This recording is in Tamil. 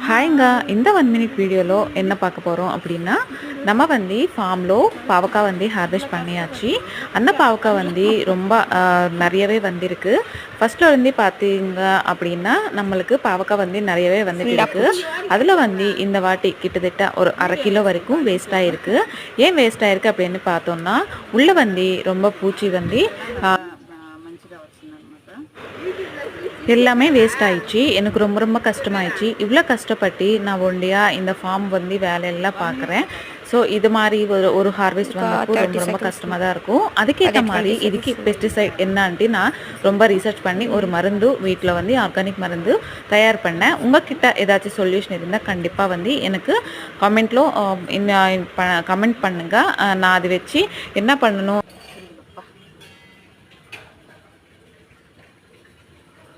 ஹாய்ங்க. இந்த 1 மினிட் வீடியோல என்ன பார்க்க போறோம் அப்படின்னா, நம்ம வந்து ஃபார்ம்ல பாவக்காய் வந்து ஹார்வெஸ்ட் பண்ணியாச்சு. அந்த பாவக்காய் வந்து ரொம்ப நெறையவே வந்திருக்கு. ஃபர்ஸ்ட்ல இருந்து பார்த்தீங்க அப்படின்னா, நம்மளுக்கு பாவக்காய் வந்து நெறையவே வந்துட்டு இருக்கு. அதில வந்து இந்த வாட்டி கிட்டத்தட்ட ஒரு 1/2 கிலோ வரைக்கும் வேஸ்ட் ஆயிருக்கு. ஏன் வேஸ்ட் ஆயிருக்கு அப்படின்னு பார்த்தோம்னா, உள்ள வந்து ரொம்ப பூச்சி வந்து எல்லாமே வேஸ்ட் ஆயிடுச்சு. எனக்கு ரொம்ப கஷ்டமாயிடுச்சு. இவ்வளோ கஷ்டப்பட்டு நான் ஒண்டியா இந்த ஃபார்ம் வந்து வேலையெல்லாம் பார்க்குறேன். ஸோ இது மாதிரி ஒரு ஹார்வெஸ்ட் வந்தப்போ ரொம்ப கஷ்டமாக தான் இருக்கும். அதுக்கேற்ற மாதிரி இதுக்கு பெஸ்டிசைட் என்னான்ட்டு நான் ரொம்ப ரிசர்ச் பண்ணி ஒரு மருந்து வீட்டில் வந்து ஆர்கானிக் மருந்து தயார் பண்ணேன். உங்ககிட்ட ஏதாச்சும் சொல்யூஷன் இருந்தால் கண்டிப்பாக வந்து எனக்கு கமெண்ட் பண்ணுங்கள். நான் அதை வச்சு என்ன பண்ணணும்